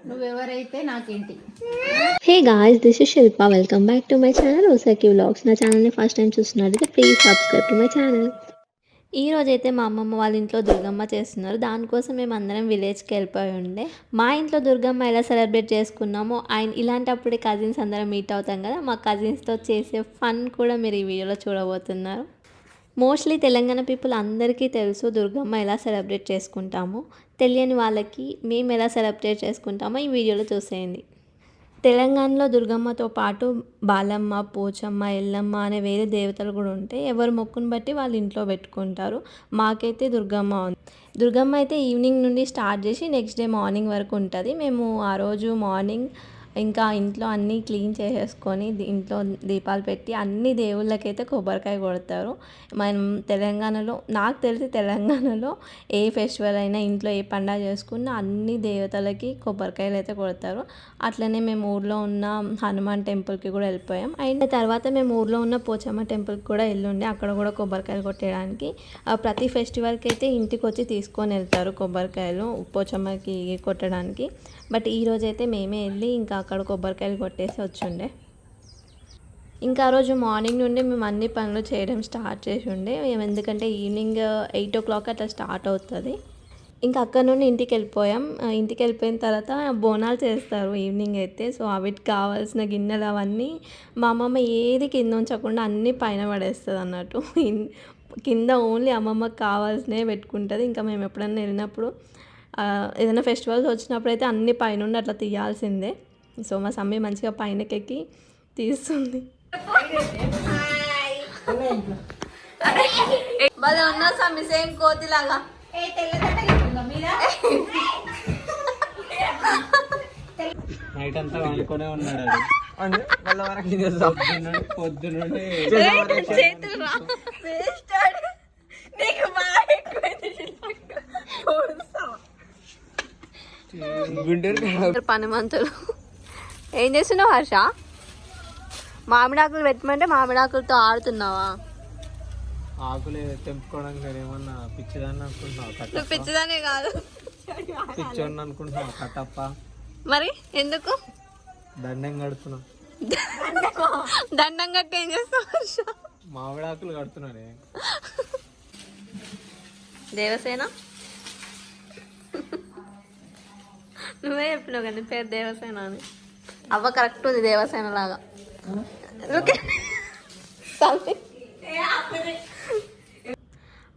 నువ్వెవరైతే నాకేంటి. Hey guys, this is Shilpa. Welcome back to my channel Osaki vlogs. నా ఛానల్ని first time చూస్తున్నట్లయితే please subscribe to my channel. ఈ రోజైతే మా అమ్మమ్మ వాళ్ళ ఇంట్లో దుర్గమ్మ చేస్తున్నారు. దానికోసం మేము అందరం విలేజ్కి వెళ్ళిపోయి ఉండే. మా ఇంట్లో దుర్గమ్మ ఎలా సెలబ్రేట్ చేసుకున్నామో ఇలాంటప్పుడే కజిన్స్ అందరం మీట్ అవుతాం కదా. మా కజిన్స్తో చేసే ఫన్ కూడా మీరు ఈ వీడియోలో చూడబోతున్నారు. మోస్ట్లీ తెలంగాణ పీపుల్ అందరికీ తెలుసు దుర్గమ్మ ఎలా సెలబ్రేట్ చేసుకుంటామో. తెలియని వాళ్ళకి మేము ఎలా సెలబ్రేట్ చేసుకుంటామో ఈ వీడియోలో చూసేయండి. తెలంగాణలో దుర్గమ్మతో పాటు బాలమ్మ, పోచమ్మ, ఎల్లమ్మ అనే వేరే దేవతలు కూడా ఉంటాయి. ఎవరు మొక్కును బట్టి వాళ్ళు ఇంట్లో పెట్టుకుంటారు. మాకైతే దుర్గమ్మ ఉంది. దుర్గమ్మ అయితే ఈవినింగ్ నుండి స్టార్ట్ చేసి నెక్స్ట్ డే మార్నింగ్ వరకు ఉంటుంది. మేము ఆ రోజు మార్నింగ్ ఇంకా ఇంట్లో అన్నీ క్లీన్ చేసేసుకొని ఇంట్లో దీపాలు పెట్టి అన్ని దేవుళ్ళకైతే కొబ్బరికాయ కొడతారు. మనం తెలంగాణలో, నాకు తెలిసి తెలంగాణలో ఏ ఫెస్టివల్ అయినా ఇంట్లో ఏ పండుగ చేసుకున్నా అన్ని దేవతలకి కొబ్బరికాయలు అయితే కొడతారు. అట్లనే మేము ఊర్లో ఉన్న హనుమాన్ టెంపుల్కి కూడా వెళ్ళిపోయాం. అండ్ తర్వాత మేము ఊర్లో ఉన్న పోచమ్మ టెంపుల్కి కూడా వెళ్ళుండే. అక్కడ కూడా కొబ్బరికాయలు కొట్టేయడానికి ప్రతి ఫెస్టివల్కి అయితే ఇంటికి వచ్చి తీసుకొని వెళ్తారు కొబ్బరికాయలు పోచమ్మకి కొట్టడానికి. బట్ ఈరోజైతే మేమే వెళ్ళి ఇంకా అక్కడ కొబ్బరికాయలు కొట్టేసి వచ్చుండే. ఇంకా ఆ రోజు మార్నింగ్ నుండి మేము అన్ని పనులు చేయడం స్టార్ట్ చేసి ఉండే. ఎందుకంటే ఈవినింగ్ 8 o'clock అట్లా స్టార్ట్ అవుతుంది. ఇంకా అక్కడ నుండి ఇంటికి వెళ్ళిపోయాం. ఇంటికి వెళ్ళిపోయిన తర్వాత బోనాలు చేస్తారు ఈవినింగ్ అయితే. సో వీటికి కావాల్సిన గిన్నెలు అవన్నీ మా అమ్మమ్మ ఏది కింద ఉంచకుండా అన్నీ పైన పడేస్తుంది అన్నట్టు. కింద ఓన్లీ అమ్మమ్మకి కావాల్సినవి పెట్టుకుంటుంది. ఇంకా మేము ఎప్పుడన్నా వెళ్ళినప్పుడు ఏదైనా ఫెస్టివల్స్ వచ్చినప్పుడు అయితే అన్ని పైనుండి అట్లా తీయాల్సిందే. సో మా సమ్మె మంచిగా పైనకెక్కి తీస్తుంది. భలే ఉన్నా సమ్మె, సేమ్ కోతిలాగా. నైట్ అంతా అనుకునే ఉన్నాడు. పొద్దునుండి పనిమంతులు ఏం చేస్తున్నావు హర్ష? మామిడాకులు పెట్టమంటే మామిడాకులతో ఆడుతున్నావా? ఆకులు తెంపుకోవడానికి ఏమన్నా పిచ్చిదాన్ని అనుకుంటున్నావు? నువ్వు పిచ్చిదానే కాదు, పిచ్చోడిని అనుకుంటున్నావు. కట్టప్ప మరి ఎందుకు దండం కడుతున్నావు? దండం కట్టి ఏం చేస్తావు హర్ష? మామిడాకులు కడుతున్నానే. దేవసేన నువ్వే చెప్పినావు కానీ పేరు దేవసేన అని. అవ్వ కరెక్ట్ ఉంది దేవసేన లాగా.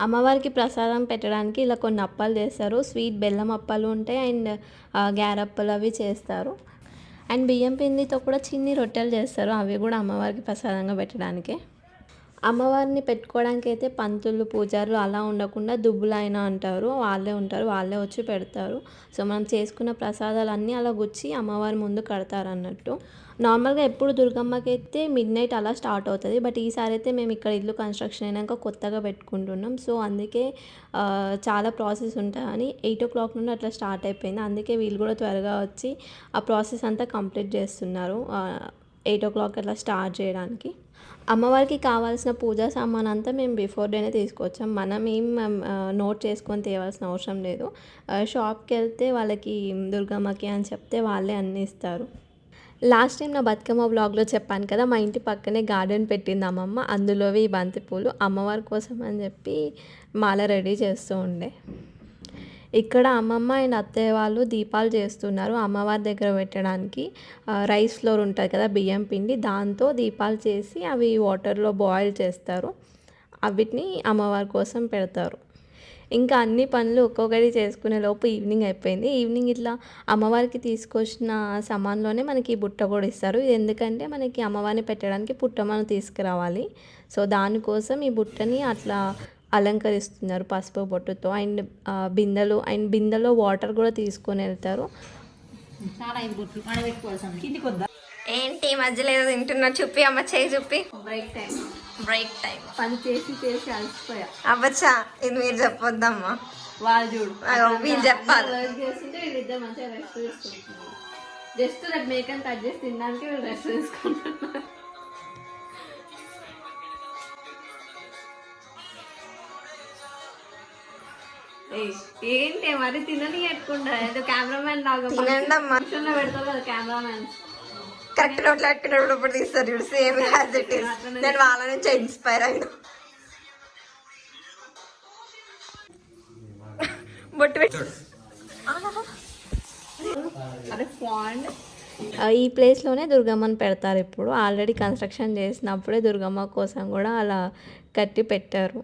అమ్మవారికి ప్రసాదం పెట్టడానికి ఇలా కొన్ని అప్పాలు చేస్తారు. స్వీట్ బెల్లం అప్పాలు ఉంటాయి అండ్ గ్యారప్పలు అవి చేస్తారు. అండ్ బియ్యం పిండితో కూడా చిన్ని రొట్టెలు చేస్తారు. అవి కూడా అమ్మవారికి ప్రసాదంగా పెట్టడానికి. అమ్మవారిని పెట్టుకోవడానికి అయితే పంతులు, పూజారులు అలా ఉండకుండా దుబ్బులైన అంటారు, వాళ్ళే ఉంటారు, వాళ్ళే వచ్చి పెడతారు. సో మనం చేసుకున్న ప్రసాదాలు అన్నీ అలా గుచ్చి అమ్మవారి ముందు కడతారు అన్నట్టు. నార్మల్గా ఎప్పుడు దుర్గమ్మకి అయితే midnight అలా స్టార్ట్ అవుతుంది. బట్ ఈసారి అయితే మేము ఇక్కడ ఇల్లు కన్స్ట్రక్షన్ అయినాక కొత్తగా పెట్టుకుంటున్నాం. సో అందుకే చాలా ప్రాసెస్ ఉంటాయని 8 o'clock నుండి అట్లా స్టార్ట్ అయిపోయింది. అందుకే వీళ్ళు కూడా త్వరగా వచ్చి ఆ ప్రాసెస్ అంతా కంప్లీట్ చేస్తున్నారు 8 o'clock అట్లా స్టార్ట్ చేయడానికి. అమ్మవారికి కావాల్సిన పూజా సామాన్ అంతా మేము బిఫోర్ డేనే తీసుకొచ్చాం. మనం ఏం నోట్ చేసుకొని తేవాల్సిన అవసరం లేదు. షాప్కి వెళ్తే వాళ్ళకి దుర్గమ్మకి అని చెప్తే వాళ్ళే అన్నీ ఇస్తారు. లాస్ట్ టైం నా బతుకమ్మ బ్లాగ్లో చెప్పాను కదా, మా ఇంటి పక్కనే గార్డెన్ పెట్టింది అమ్మమ్మ. అందులోవి ఈ బంతిపూలు అమ్మవారి కోసం అని చెప్పి మాల రెడీ చేస్తూ ఉండే. ఇక్కడ అమ్మమ్మ అండ్ అత్తయ్య వాళ్ళు దీపాలు చేస్తున్నారు అమ్మవారి దగ్గర పెట్టడానికి. రైస్ ఫ్లోర్ ఉంటుంది కదా, బియ్యం పిండి, దాంతో దీపాలు చేసి అవి వాటర్లో బాయిల్ చేస్తారు. అవిటిని అమ్మవారి కోసం పెడతారు. ఇంకా అన్ని పనులు ఒక్కొక్కటి చేసుకునే లోపు ఈవినింగ్ అయిపోయింది. ఈవినింగ్ ఇట్లా అమ్మవారికి తీసుకొచ్చిన సామాన్లోనే మనకి బుట్ట కూడా ఇస్తారు. ఎందుకంటే మనకి అమ్మవారిని పెట్టడానికి పుట్ట మనం తీసుకురావాలి. సో దానికోసం ఈ బుట్టని అట్లా అలంకరిస్తున్నారు పసుపు బొట్టుతో. అండ్ బిందెలో వాటర్ కూడా తీసుకొని వెళ్తారు. ఏంటి మధ్యలో ఏదో తింటున్నా? చూపి అమ్మ, చేయి చూపి. బ్రేక్ టైం పని చేసి చేసి అలసిపోయా. అవ్వచ్చా, ఇది మీరు చెప్పొద్దమ్మా, వాళ్ళు చూడు మీరు చెప్పాలి. చేస్తుంటే వీళ్ళిద్దరు మంచిగా రెస్ట్ తీసుకుంటున్నారు. జస్ట్ రేపు మేకని కట్ చేసి తినడానికి వీళ్ళు రెస్ట్ తీసుకుంటున్నారు. ఏంటి మరి తినని పెట్టుకుంటా ఏదో కెమెరామెన్ లాగా తినండి అమ్మా. పెడతావు కదా కెమెరామెన్. కరెక్ట్ నోట్లో పెట్టుకున్నప్పుడు ఇప్పుడు తీస్తారు చూడు, సేమ్ యాజ్ ఇట్ ఈస్. నేను వాళ్ళ నుంచి ఇన్స్పైర్ అయినా. బొట్టు పెట్టు. అదే ఫాండ్. ఈ ప్లేస్లోనే దుర్గమ్మని పెడతారు. ఇప్పుడు ఆల్రెడీ కన్స్ట్రక్షన్ చేసినప్పుడే దుర్గమ్మ కోసం కూడా అలా కట్టి పెట్టారు.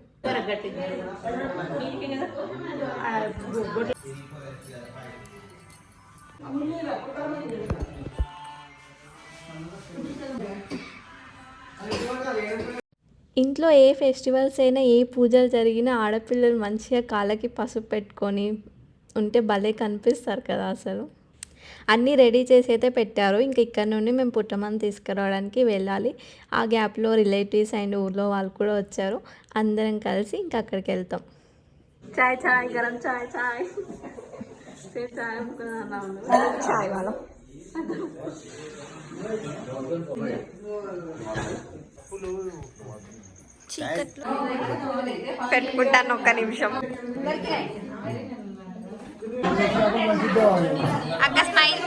ఇంట్లో ఏ ఫెస్టివల్స్ అయినా ఏ పూజలు జరిగినా ఆడపిల్లలు మంచిగా కాళ్ళకి పసుపు పెట్టుకొని ఉంటే భలే కనిపిస్తారు కదా అసలు. అన్నీ రెడీ చేసి అయితే పెట్టారు. ఇంక ఇక్కడ నుండి మేము పుట్టమని తీసుకురావడానికి వెళ్ళాలి. ఆ గ్యాప్లో రిలేటివ్స్ అండ్ ఊర్లో వాళ్ళు కూడా వచ్చారు. అందరం కలిసి ఇంక అక్కడికి వెళ్తాం. చాయ్ చాయ్ గరం చాయ్ చాయ్ చాయ్ చాయ్ వాళ్ళ చీకట్లో పెట్టుకుంటాను ఒక్క నిమిషం. అక్క స్మైల్.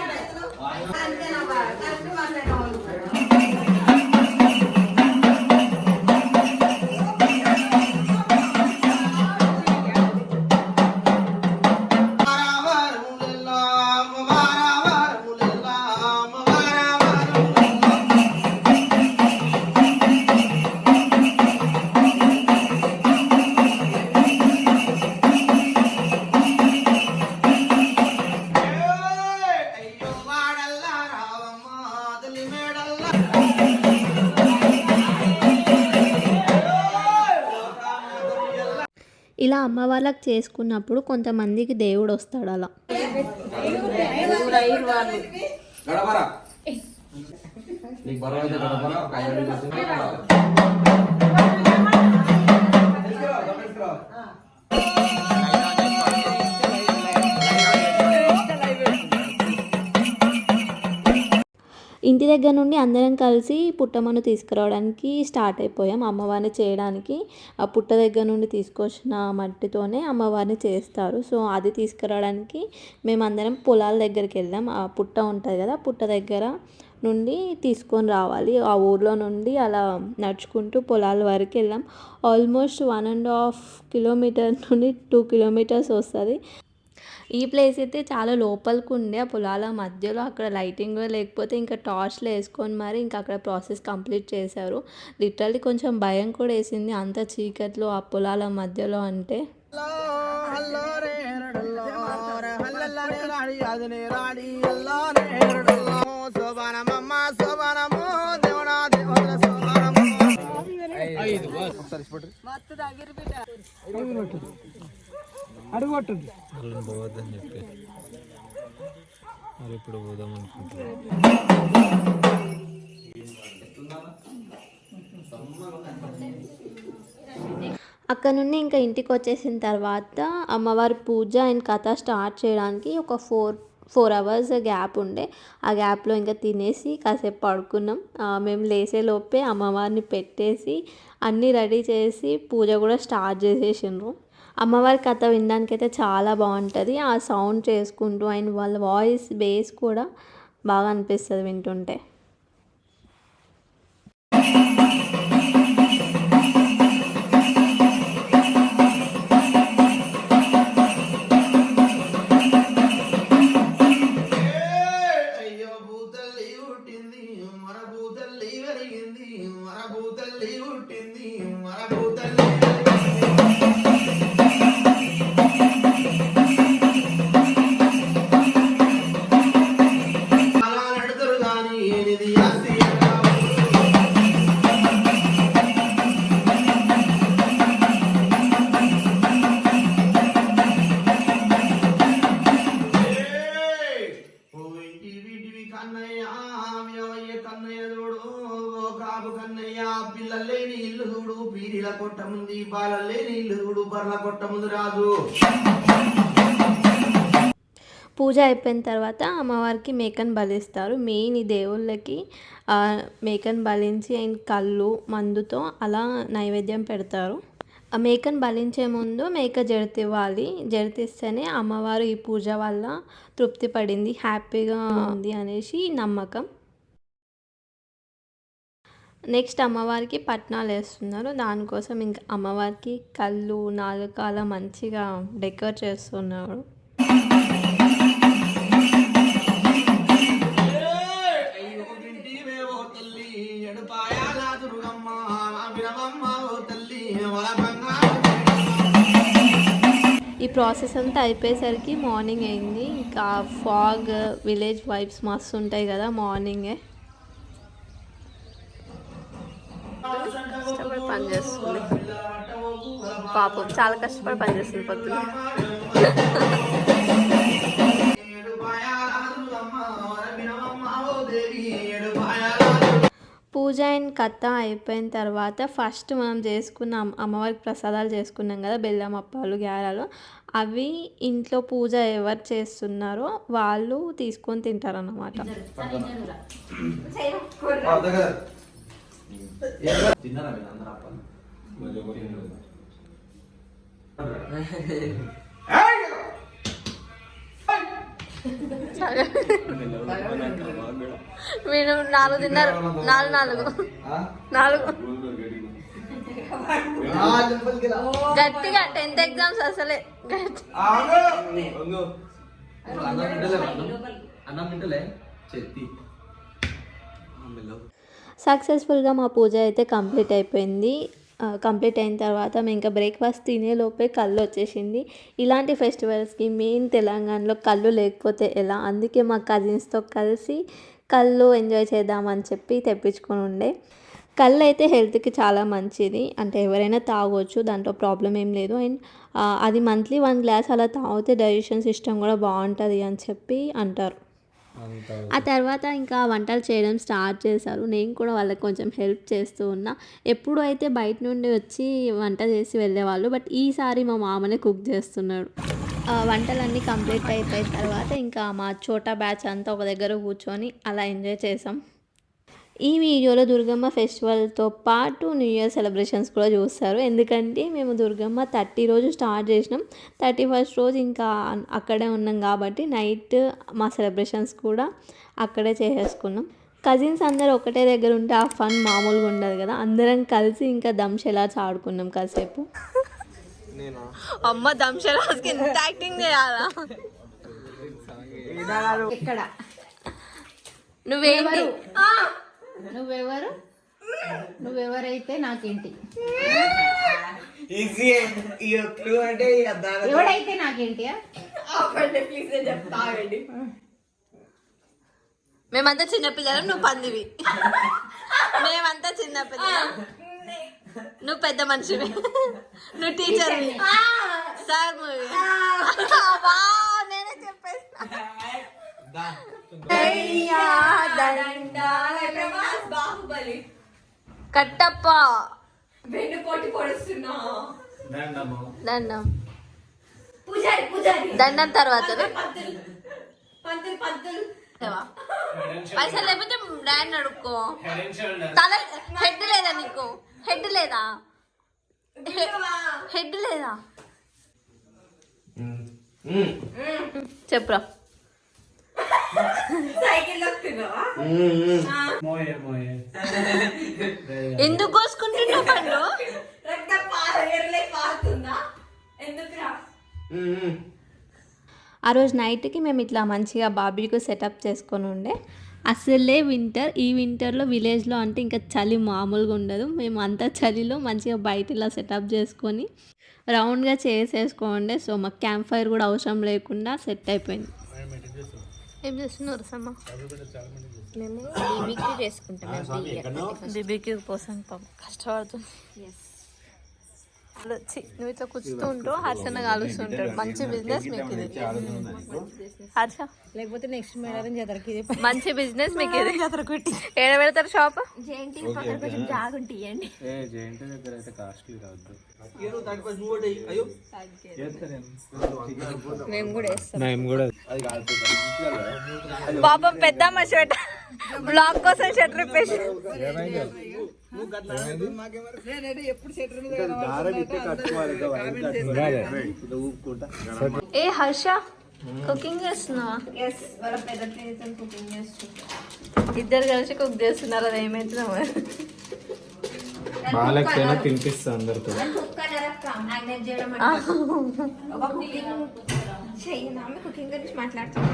ఇలా అమ్మ వాళ్ళకి చేసుకున్నప్పుడు కొంతమందికి దేవుడు వస్తాడు. అలా ఇంటి దగ్గర నుండి అందరం కలిసి పుట్టమ్మను తీసుకురావడానికి స్టార్ట్ అయిపోయాం. అమ్మవారిని చేయడానికి ఆ పుట్ట దగ్గర నుండి తీసుకొచ్చిన మట్టితోనే అమ్మవారిని చేస్తారు. సో అది తీసుకురావడానికి మేమందరం పొలాల దగ్గరికి వెళ్ళాం. ఆ పుట్ట ఉంటుంది కదా, పుట్ట దగ్గర నుండి తీసుకొని రావాలి. ఆ ఊర్లో నుండి అలా నడుచుకుంటూ పొలాల వరకు వెళ్ళాం. ఆల్మోస్ట్ 1.5 కిలోమీటర్ నుండి 2 కిలోమీటర్స్ వస్తుంది. ఈ ప్లేస్ అయితే చాలా లోపలికి ఉండే ఆ పొలాల మధ్యలో. అక్కడ లైటింగ్ కూడా లేకపోతే ఇంకా టార్చ్లు వేసుకొని మరి ఇంకా అక్కడ ప్రాసెస్ కంప్లీట్ చేశారు. లిటరల్లీ కొంచెం భయం కూడా వేసింది అంత చీకట్లో ఆ పొలాల మధ్యలో అంటే. అడుగుతుంది పోవద్దని చెప్పి మరి ఇప్పుడు పోదాం అనుకుంటున్నాను. అక్కడ నుండి ఇంకా ఇంటికి వచ్చేసిన తర్వాత అమ్మవారి పూజ అండ్ కథ స్టార్ట్ చేయడానికి ఒక 4 అవర్స్ గ్యాప్ ఉండే. ఆ గ్యాప్లో ఇంకా తినేసి కాసేపు పడుకున్నాం. మేము లేసేలోపే అమ్మవారిని పెట్టేసి అన్నీ రెడీ చేసి పూజ కూడా స్టార్ట్ చేసేసిండ్రు. అమ్మవారి కథ వినడానికి అయితే చాలా బాగుంటుంది. ఆ సౌండ్ చేసుకుంటూ అండ్ వాళ్ళ వాయిస్ బేస్ కూడా బాగా అనిపిస్తుంది వింటుంటే. పూజ అయిపోయిన తర్వాత అమ్మవారికి మేకను బలిస్తారు. మెయిన్ ఈ దేవుళ్ళకి మేకను బలించి అండ్ కళ్ళు మందుతో అలా నైవేద్యం పెడతారు. ఆ మేకను బలించే ముందు మేక జడితివ్వాలి. జడితిస్తేనే అమ్మవారు ఈ పూజ వల్ల తృప్తి పడింది, హ్యాపీగా ఉంది అనేసి నమ్మకం. నెక్స్ట్ అమ్మవారికి పట్నాలు వేస్తున్నారు. దానికోసం ఇంకా అమ్మవారికి కళ్ళు నాలుకాల మంచిగా డెకరేట్ చేస్తున్నారు. ఈ ప్రాసెస్ అంతా అయిపోయేసరికి మార్నింగ్ అయింది. ఇంకా ఫాగ్ విలేజ్ వైబ్స్ మస్తు ఉంటాయి కదా మార్నింగే. కష్టపడి పనిచేస్తుంది పాపం, చాలా కష్టపడి పనిచేస్తుంది పొద్దున. పూజ అండ్ కథ అయిపోయిన తర్వాత ఫస్ట్ మనం చేసుకున్న అమ్మవారికి ప్రసాదాలు చేసుకున్నాం కదా, బెల్లం అప్పాలు గ్యారాలు, అవి ఇంట్లో పూజ ఎవరు చేస్తున్నారో వాళ్ళు తీసుకొని తింటారన్నమాట. మీరు 4 తిన్నారు, 4 గట్టిగా 10th ఎగ్జామ్స్ అసలే సక్సెస్ఫుల్గా మా పూజ అయితే కంప్లీట్ అయిపోయింది. కంప్లీట్ అయిన తర్వాత మేము ఇంకా బ్రేక్ఫాస్ట్ తినేలోపే కళ్ళు వచ్చేసింది. ఇలాంటి ఫెస్టివల్స్కి మెయిన్ తెలంగాణలో కళ్ళు లేకపోతే ఎలా, అందుకే మా కజిన్స్తో కలిసి కళ్ళు ఎంజాయ్ చేద్దామని చెప్పి తెప్పించుకొని ఉండే. కళ్ళు అయితే హెల్త్కి చాలా మంచిది, అంటే ఎవరైనా తాగొచ్చు, దాంట్లో ప్రాబ్లం ఏం లేదు. అండ్ అది మంత్లీ 1 గ్లాస్ అలా తాగితే డైజెషన్ సిస్టమ్ కూడా బాగుంటుంది అని చెప్పి అంటారు. ఆ తర్వాత ఇంకా వంటలు చేయడం స్టార్ట్ చేశారు. నేను కూడా వాళ్ళకి కొంచెం హెల్ప్ చేస్తూ ఉన్నా. ఎప్పుడు అయితే బయట నుండి వచ్చి వంట చేసి వెళ్ళేవాళ్ళు, బట్ ఈసారి మా మామనే కుక్ చేస్తున్నాడు. వంటలన్నీ కంప్లీట్ అయిపోయిన తర్వాత ఇంకా మా చోటా బ్యాచ్ అంతా ఒక దగ్గర కూర్చొని అలా ఎంజాయ్ చేసాం. ఈ వీడియోలో దుర్గమ్మ ఫెస్టివల్తో పాటు న్యూ ఇయర్ సెలబ్రేషన్స్ కూడా చూస్తారు. ఎందుకంటే మేము దుర్గమ్మ 30 రోజు స్టార్ట్ చేసినాం, 31st రోజు ఇంకా అక్కడే ఉన్నాం కాబట్టి నైట్ మా సెలబ్రేషన్స్ కూడా అక్కడే చేసేసుకున్నాం. కజిన్స్ అందరూ ఒకటే దగ్గర ఉంటే ఆ ఫన్ మామూలుగా ఉండదు కదా. అందరం కలిసి ఇంకా దంశెలాస్ ఆడుకున్నాం కాసేపు. అమ్మ దంశెలాస్కి ఇంత యాక్టింగ్ చేయాలా? నువ్వేంటి? నువ్వెవరైతే నాకేంటి, ఎవడైతే నాకేంటి. మేమంతా చిన్నపిల్లలం, నువ్వు పందివి. మేమంతా చిన్నపిల్లలం, నువ్వు పెద్ద మనిషివి. నువ్వు టీచర్వి. సార్ మూవీ నేనే చెప్పేస్తా. కట్టప్ప వెన్నుపోటు పొడుస్తున్నా. దండం దండం తర్వాత పైసలు లేకపోతే డాడీ అడుక్కో. తల హెడ్ లేదా నీకు? హెడ్ లేదా? హెడ్ లేదా? చెప్పురా. ఎందుకు కోసుకుంటున్నావు పండు? ఆ రోజు నైట్కి మేము ఇట్లా మంచిగా బార్బీక్యూ సెటప్ చేసుకొని ఉండే. అసలే వింటర్, ఈ వింటర్లో విలేజ్లో అంటే ఇంకా చలి మామూలుగా ఉండదు. మేము అంతా చలిలో మంచిగా బయట ఇలా సెటప్ చేసుకొని రౌండ్గా చేసేసుకోండి. సో మాకు క్యాంప్ ఫైర్ కూడా అవసరం లేకుండా సెట్ అయిపోయింది. ఏం చేస్తున్నారు సమ్మ? మేము బీబీక్యూ చేసుకుంటాం. బీబీక్యూ కోసం కష్టపడుతుంది. నువ్వు ఇట్లా కూర్చుతూ ఉంటావు, హర్షణ కాలుస్తుంటాడు. మంచి బిజినెస్ మీకు ఇది. హర్ష లేకపోతే నెక్స్ట్ మేడం జాతరకి మంచి బిజినెస్ మీకు ఇది. ఏడ పెడతారు షాప్? కొంచెం జాగుంటాయండి. మేము కూడా వేస్తాం. పాపం పెద్దమ్మ షర్ట్ బ్లాక్ కోసం షర్ట్ రిపేర్. ఏ హర్ష కుకింగ్ చేస్తున్నావా? ఎస్, వాళ్ళ పెద్ద పిల్లలతో కుకింగ్ చేస్తున్నా. ఇద్దరు కలిసి కుక్ చేస్తున్నారు. అది ఏమైతుందో బాగాలేకపోయినా తినిపిస్తా అందరితో. కుకింగ్ గురించి మాట్లాడుతున్నా.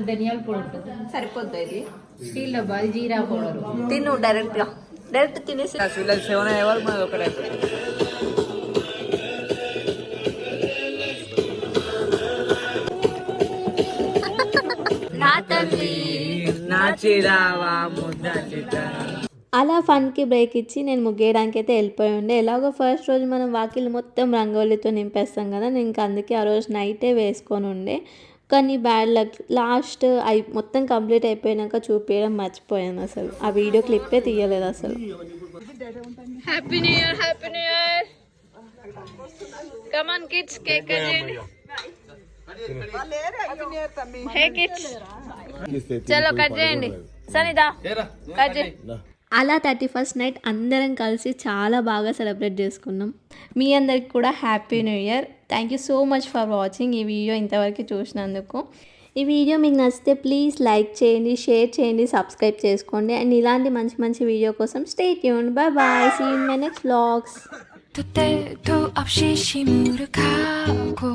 ధనియాల పొడి ఉంటుంది, సరిపోద్ది ఇది. స్టీల్ డబ్బా, అది జీరా పౌడర్. తిను డైరెక్ట్ తినేసి. నా తల్లి అలా ఫన్కి బ్రేక్ ఇచ్చి నేను ముగ్గేయడానికి అయితే వెళ్ళిపోయి ఉండే. ఎలాగో ఫస్ట్ రోజు మనం వాకిలు మొత్తం రంగోలీతో నింపేస్తాం కదా, నేను ఇంకా అందుకే ఆ రోజు నైటే వేసుకొని ఉండే. కానీ బ్యాడ్ లక్, లాస్ట్ మొత్తం కంప్లీట్ అయిపోయాక చూపించడం మర్చిపోయాను. అసలు ఆ వీడియో క్లిప్పే తీయలేదు అసలు. Happy new year, happy new year. Come on kids, cake cut చేయండి. హే కిడ్స్, చలో కట్ చేయండి. సనిదా కట్ చేయి. అలా 31st నైట్ అందరం కలిసి చాలా బాగా సెలబ్రేట్ చేసుకున్నాం. మీ అందరికి కూడా happy new year. Thank you so much for watching ఈ వీడియో ఇంతవరకు చూసినందుకు. ఈ వీడియో మీకు నచ్చితే ప్లీజ్ లైక్ చేయండి, షేర్ చేయండి, సబ్స్క్రైబ్ చేసుకోండి. అండ్ ఇలాంటి మంచి మంచి వీడియో కోసం stay tuned. Bye bye, see you in my next vlogs. 또 때도 없이 시무룩하고